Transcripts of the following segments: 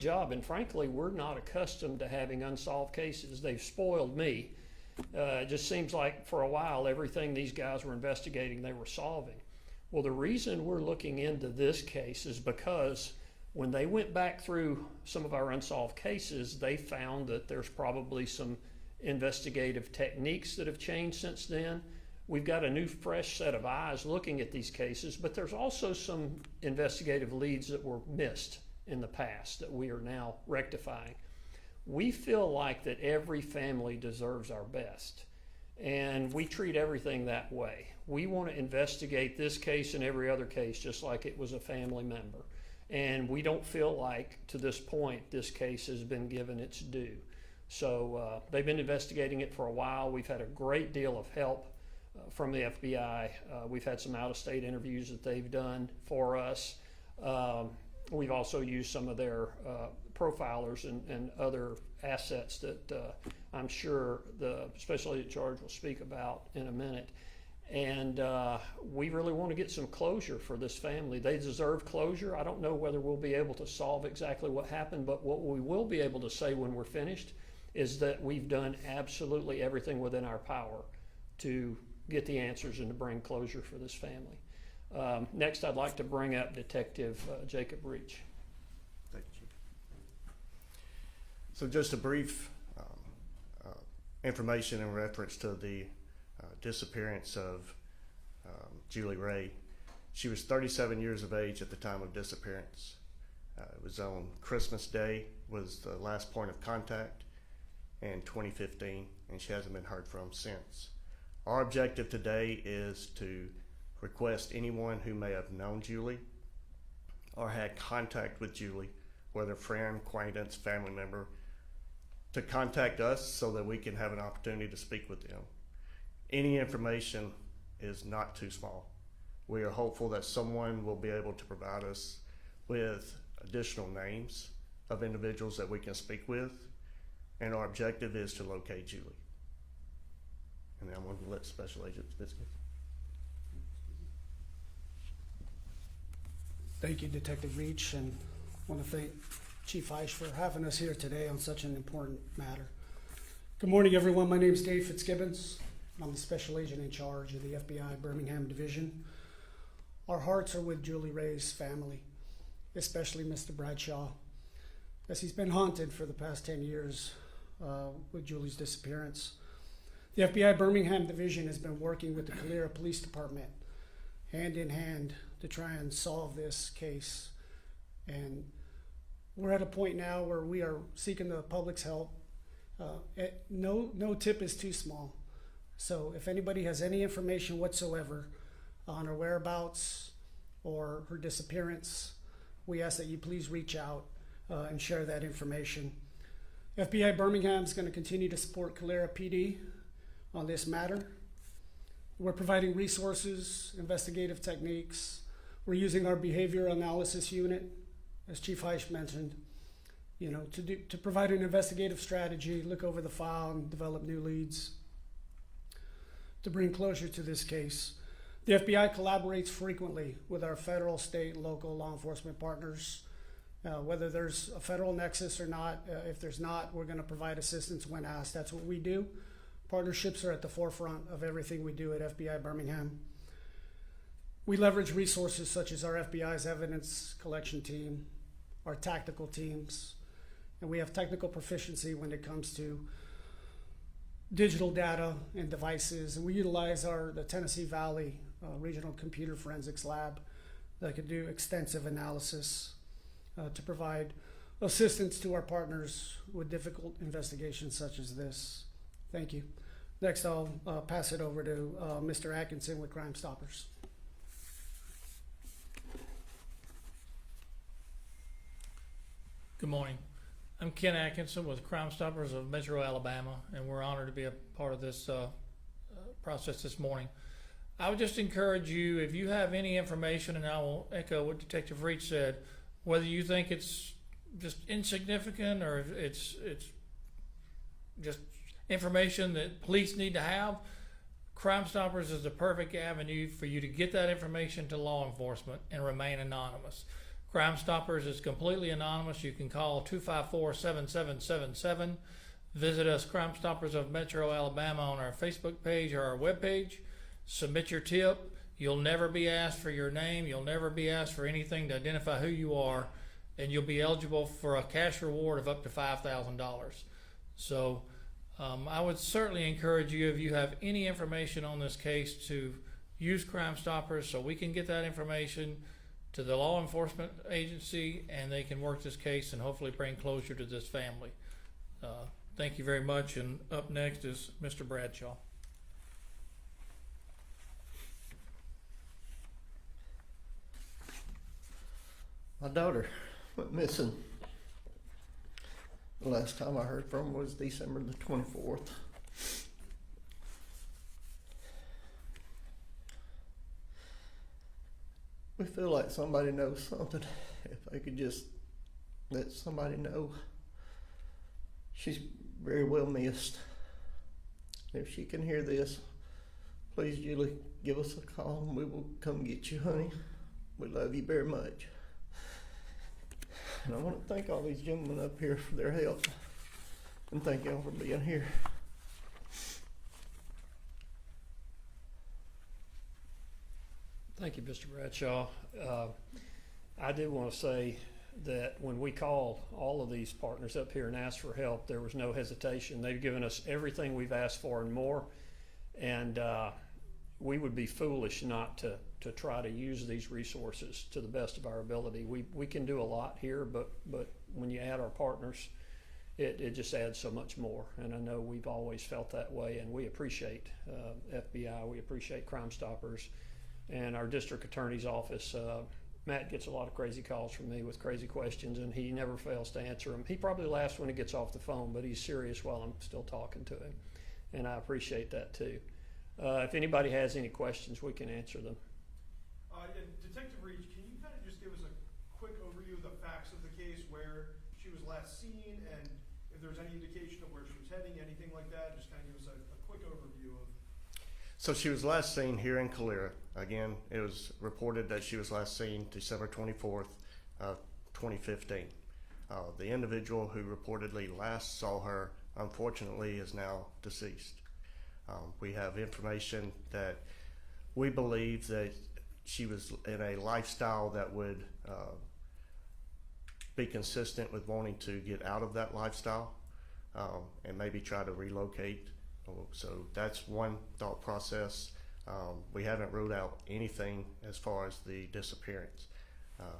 job, and frankly, we're not accustomed to having unsolved cases. They've spoiled me. It just seems like for a while, everything these guys were investigating, they were solving. Well, the reason we're looking into this case is because when they went back through some of our unsolved cases, they found that there's probably some investigative techniques that have changed since then. We've got a new fresh set of eyes looking at these cases, but there's also some investigative leads that were missed in the past that we are now rectifying. We feel like that every family deserves our best, and we treat everything that way. We want to investigate this case and every other case just like it was a family member. And we don't feel like, to this point, this case has been given its due. So they've been investigating it for a while. We've had a great deal of help from the FBI. We've had some out-of-state interviews that they've done for us. We've also used some of their profilers and other assets that I'm sure the Special Agent in Charge will speak about in a minute. And we really want to get some closure for this family. They deserve closure. I don't know whether we'll be able to solve exactly what happened, but what we will be able to say when we're finished is that we've done absolutely everything within our power to get the answers and to bring closure for this family. Next, I'd like to bring up Detective Jacob Reach. Thank you. So just a brief information in reference to the disappearance of Julie Ray. She was 37 years of age at the time of disappearance. It was on Christmas Day was the last point of contact in 2015, and she hasn't been heard from since. Our objective today is to request anyone who may have known Julie or had contact with Julie, whether friend, acquaintance, family member, to contact us so that we can have an opportunity to speak with them. Any information is not too small. We are hopeful that someone will be able to provide us with additional names of individuals that we can speak with, and our objective is to locate Julie. And then I'm going to let Special Agent Investigative. Thank you, Detective Reach, and I want to thank Chief Heisch for having us here today on such an important matter. Good morning, everyone. My name is Dave Fitzgibbons. I'm the Special Agent in Charge of the FBI Birmingham Division. Our hearts are with Julie Ray's family, especially Mr. Bradshaw, as he's been haunted for the past 10 years with Julie's disappearance. The FBI Birmingham Division has been working with the Calera Police Department hand in hand to try and solve this case. And we're at a point now where we are seeking the public's help. No tip is too small. So if anybody has any information whatsoever on her whereabouts or her disappearance, we ask that you please reach out and share that information. FBI Birmingham is going to continue to support Calera PD on this matter. We're providing resources, investigative techniques. We're using our behavior analysis unit, as Chief Heisch mentioned, to provide an investigative strategy, look over the file, and develop new leads to bring closure to this case. The FBI collaborates frequently with our federal, state, and local law enforcement partners. Whether there's a federal nexus or not, if there's not, we're going to provide assistance when asked. That's what we do. Partnerships are at the forefront of everything we do at FBI Birmingham. We leverage resources such as our FBI's evidence collection team, our tactical teams, and we have technical proficiency when it comes to digital data and devices, and we utilize the Tennessee Valley Regional Computer Forensics Lab that can do extensive analysis to provide assistance to our partners with difficult investigations such as this. Thank you. Next, I'll pass it over to Mr. Atkinson with Crime Stoppers. Good morning. I'm Ken Atkinson with Crime Stoppers of Metro Alabama, and we're honored to be a part of this process this morning. I would just encourage you, if you have any information, and I will echo what Detective Reach said, whether you think it's just insignificant or if it's just information that police need to have, Crime Stoppers is the perfect avenue for you to get that information to law enforcement and remain anonymous. Crime Stoppers is completely anonymous. You can call 254-7777. Visit us, Crime Stoppers of Metro Alabama, on our Facebook page or our webpage. Submit your tip. You'll never be asked for your name. You'll never be asked for anything to identify who you are, and you'll be eligible for a cash reward of up to $5,000. So I would certainly encourage you, if you have any information on this case, to use Crime Stoppers so we can get that information to the law enforcement agency and they can work this case and hopefully bring closure to this family. Thank you very much. And up next is Mr. Bradshaw. My daughter went missing. The last time I heard from her was December the 24th. We feel like somebody knows something. If they could just let somebody know. She's very well missed. If she can hear this, please, Julie, give us a call and we will come get you, honey. We love you very much. And I want to thank all these gentlemen up here for their help. And thank y'all for being here. Thank you, Mr. Bradshaw. I do want to say that when we called all of these partners up here and asked for help, there was no hesitation. They've given us everything we've asked for and more. And we would be foolish not to try to use these resources to the best of our ability. We can do a lot here, but when you add our partners, it just adds so much more. And I know we've always felt that way, and we appreciate FBI, we appreciate Crime Stoppers, and our district attorney's office. Matt gets a lot of crazy calls from me with crazy questions, and he never fails to answer them. He probably laughs when he gets off the phone, but he's serious while I'm still talking to him, and I appreciate that too. If anybody has any questions, we can answer them. Yeah, Detective Reach, can you kind of just give us a quick overview of the facts of the case, where she was last seen, and if there's any indication of where she was heading, anything like that? Just kind of give us a quick overview of. So she was last seen here in Calera. Again, it was reported that she was last seen December 24th, 2015. The individual who reportedly last saw her, unfortunately, is now deceased. We have information that we believe that she was in a lifestyle that would be consistent with wanting to get out of that lifestyle and maybe try to relocate. So that's one thought process. We haven't ruled out anything as far as the disappearance.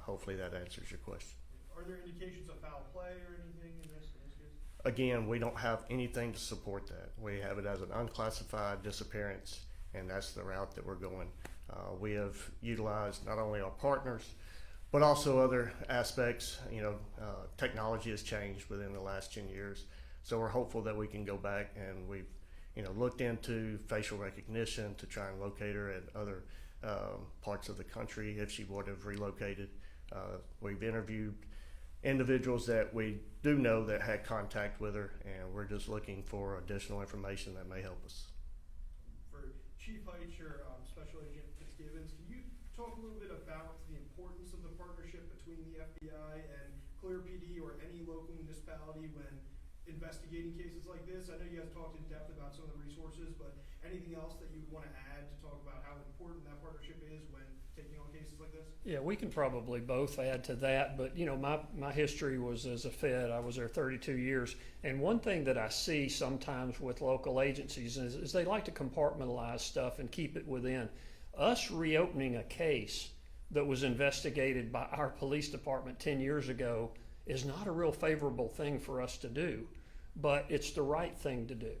Hopefully that answers your question. Are there indications of foul play or anything in this case? Again, we don't have anything to support that. We have it as an unclassified disappearance, and that's the route that we're going. We have utilized not only our partners, but also other aspects. Technology has changed within the last 10 years. So we're hopeful that we can go back, and we've looked into facial recognition to try and locate her at other parts of the country if she would have relocated. We've interviewed individuals that we do know that had contact with her, and we're just looking for additional information that may help us. For Chief Heitcher, Special Agent Fitzgibbons, can you talk a little bit about the importance of the partnership between the FBI and Calera PD or any local municipality when investigating cases like this? I know you guys talked in depth about some of the resources, but anything else that you'd want to add to talk about how important that partnership is when taking on cases like this? Yeah, we can probably both add to that, but my history was as a Fed. I was there 32 years, and one thing that I see sometimes with local agencies is they like to compartmentalize stuff and keep it within. Us reopening a case that was investigated by our police department 10 years ago is not a real favorable thing for us to do, but it's the right thing to do.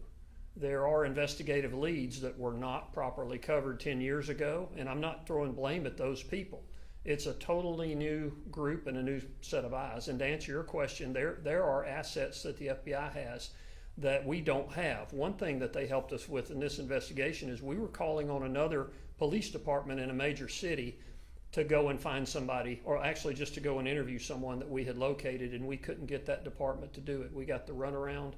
There are investigative leads that were not properly covered 10 years ago, and I'm not throwing blame at those people. It's a totally new group and a new set of eyes. And to answer your question, there are assets that the FBI has that we don't have. One thing that they helped us with in this investigation is we were calling on another police department in a major city to go and find somebody, or actually just to go and interview someone that we had located, and we couldn't get that department to do it. We got the runaround,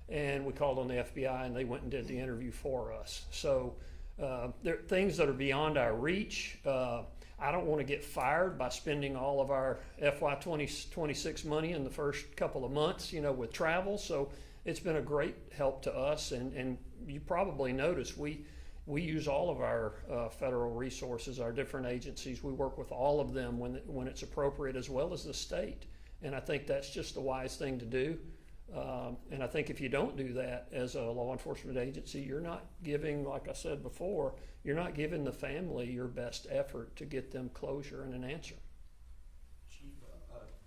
and we called on the FBI, and they went and did the interview for us. So there are things that are beyond our reach. I don't want to get fired by spending all of our FY 2026 money in the first couple of months, with travel. So it's been a great help to us, and you probably noticed we use all of our federal resources, our different agencies. We work with all of them when it's appropriate, as well as the state. And I think that's just the wise thing to do. And I think if you don't do that as a law enforcement agency, you're not giving, like I said before, you're not giving the family your best effort to get them closure and an answer. Chief,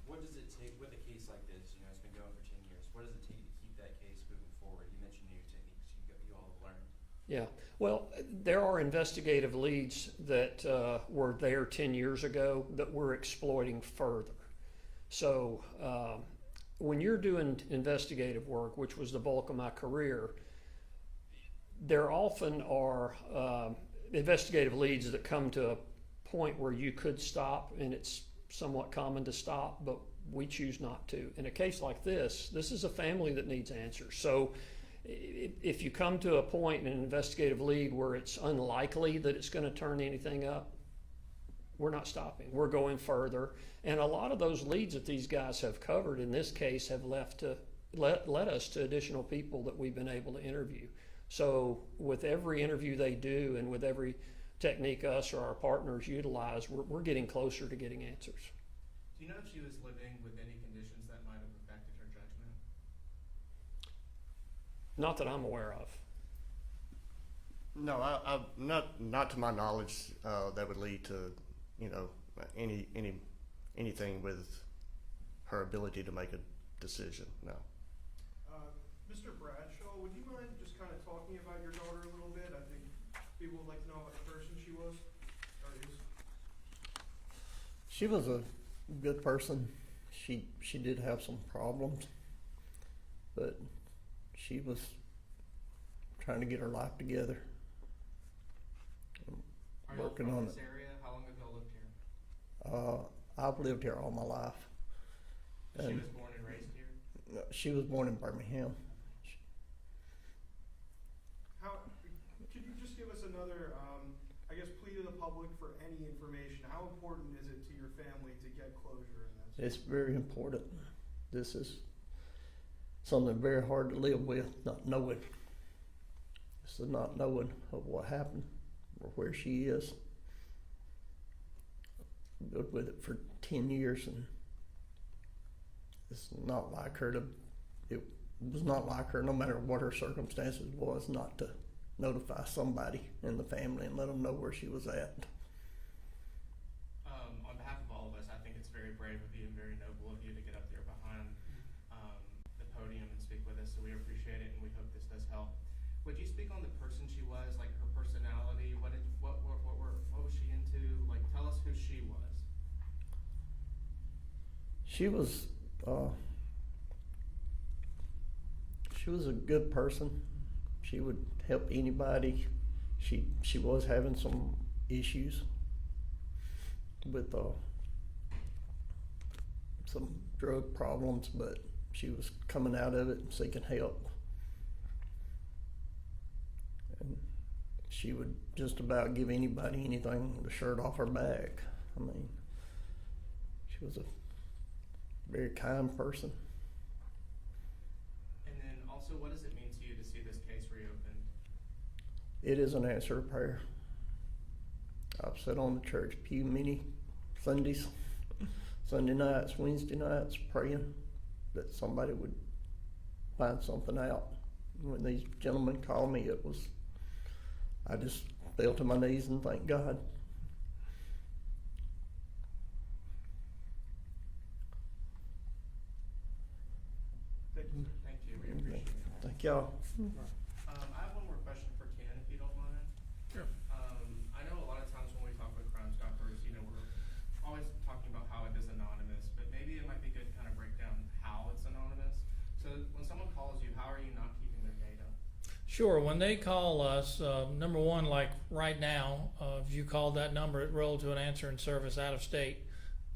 what does it take with a case like this? It's been going for 10 years. What does it take to keep that case moving forward? You mentioned new techniques you all have learned. Yeah, well, there are investigative leads that were there 10 years ago that we're exploiting further. So when you're doing investigative work, which was the bulk of my career, there often are investigative leads that come to a point where you could stop, and it's somewhat common to stop, but we choose not to. In a case like this is a family that needs answers. So if you come to a point in an investigative lead where it's unlikely that it's going to turn anything up, we're not stopping. We're going further. And a lot of those leads that these guys have covered in this case have led us to additional people that we've been able to interview. So with every interview they do and with every technique us or our partners utilize, we're getting closer to getting answers. Do you know if she was living with any conditions that might have affected her judgment? Not that I'm aware of. No, I not to my knowledge that would lead to anything with her ability to make a decision. No. Mr. Bradshaw, would you mind just kind of talking about your daughter a little bit? I think people would like to know what person she was or is. She was a good person. She did have some problems, but she was trying to get her life together. Are you Working from on this it. area? How long have y'all lived here? I've lived here all my life. She And was born and raised here? she was born in Birmingham. Could you just give us another, plea to the public for any information? How important is it to your family to get closure in this? It's very important. This is something very hard to live with, not knowing. It's the not knowing of what happened or where she is. Lived with it for 10 years, and it's not like her to, it was not like her, no matter what her circumstances was, not to notify somebody in the family and let them know where she was at. On behalf of all of us, I think it's very brave of you and very noble of you to get up there behind the podium and speak with us, so we appreciate it and we hope this does help. Would you speak on the person she was, like her personality? What was she into? Like, tell us who she was. She was a good person. She would help anybody. She was having some issues with some drug problems, but she was coming out of it and seeking help. And she would just about give anybody anything, the shirt off her back. I mean, she was a very kind person. And then also, what does it mean to you to see this case reopened? It is an answer to prayer. I've sat on the church pew many Sundays, Sunday nights, Wednesday nights, praying that somebody would find something out. When these gentlemen called me, I just fell to my knees and thanked God. Thank you. We appreciate it. Thank y'all. I have one more question for Ken, if you don't mind. Sure. I know a lot of times when we talk with Crime Stoppers, we're always talking about how it is anonymous, but maybe it might be good to kind of break down how it's anonymous. So when someone calls you, how are you not keeping their data? Sure. When they call us, number one, like right now, if you called that number, it rolled to an answering service out of state,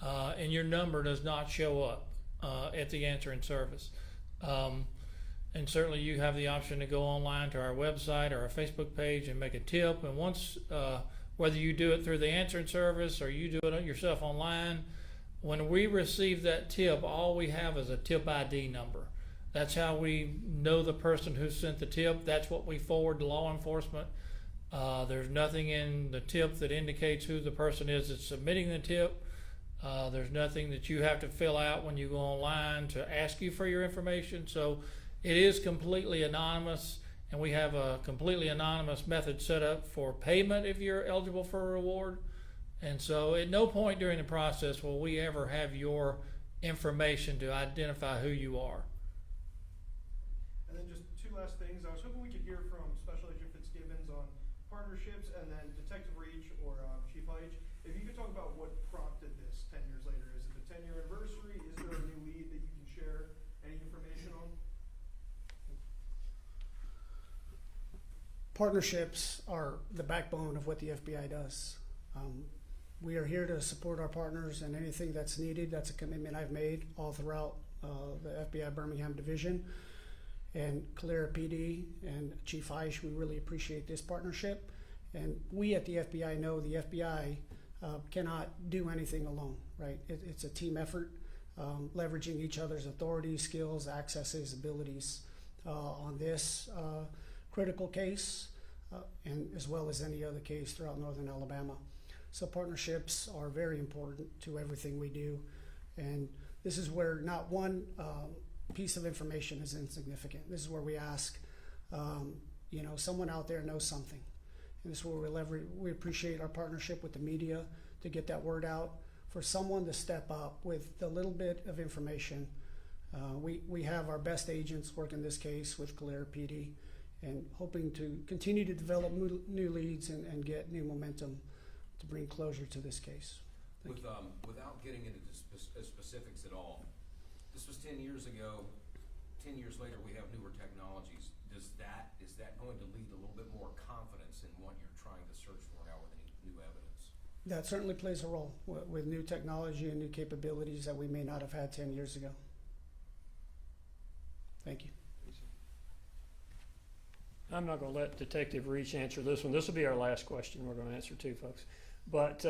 and your number does not show up at the answering service. And certainly you have the option to go online to our website or our Facebook page and make a tip. And once whether you do it through the answering service or you do it yourself online. When we receive that tip, all we have is a tip ID number. That's how we know the person who sent the tip. That's what we forward to law enforcement. There's nothing in the tip that indicates who the person is that's submitting the tip. There's nothing that you have to fill out when you go online to ask you for your information. So it is completely anonymous, and we have a completely anonymous method set up for payment if you're eligible for a reward. And so at no point during the process will we ever have your information to identify who you are. And then just two last things. I was hoping we could hear from Special Agent Fitzgibbons on partnerships, and then Detective Reach or Chief Heitch. If you could talk about what prompted this 10 years later. Is it the 10-year anniversary? Is there a new lead that you can share any information on? Partnerships are the backbone of what the FBI does. We are here to support our partners, and anything that's needed, that's a commitment I've made all throughout the FBI Birmingham Division. And Calera PD and Chief Heitch, we really appreciate this partnership. And we at the FBI know the FBI cannot do anything alone, right? It's a team effort, leveraging each other's authority, skills, accesses, abilities on this critical case, and as well as any other case throughout Northern Alabama. So partnerships are very important to everything we do. And this is where not one piece of information is insignificant. This is where we ask, someone out there knows something. And this is where we appreciate our partnership with the media to get that word out. For someone to step up with the little bit of information, we have our best agents working this case with Calera PD and hoping to continue to develop new leads and get new momentum to bring closure to this case. Without getting into specifics at all, this was 10 years ago. 10 years later, we have newer technologies. Is that going to lead a little bit more confidence in what you're trying to search for now with any new evidence? That certainly plays a role with new technology and new capabilities that we may not have had 10 years ago. Thank you. I'm not going to let Detective Reach answer this one. This will be our last question we're going to answer too, folks. But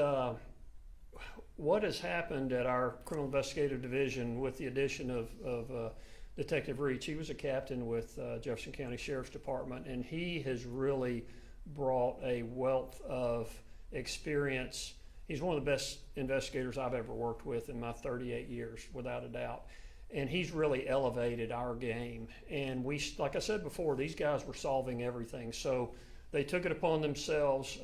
what has happened at our Criminal Investigative Division with the addition of Detective Reach? He was a captain with Jefferson County Sheriff's Department, and he has really brought a wealth of experience. He's one of the best investigators I've ever worked with in my 38 years, without a doubt. And he's really elevated our game. And like I said before, these guys were solving everything. So they took it upon themselves.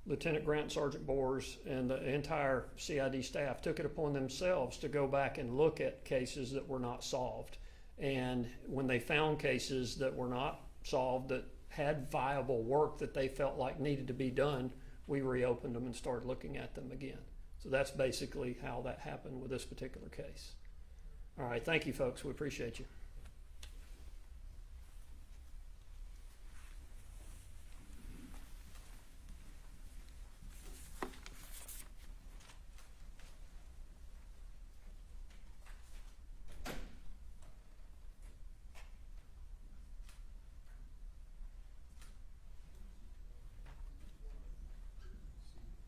Lieutenant Grant, Sergeant Bors, and the entire CID staff took it upon themselves to go back and look at cases that were not solved. And when they found cases that were not solved, that had viable work that they felt like needed to be done, we reopened them and started looking at them again. So that's basically how that happened with this particular case. All right, thank you, folks. We appreciate you.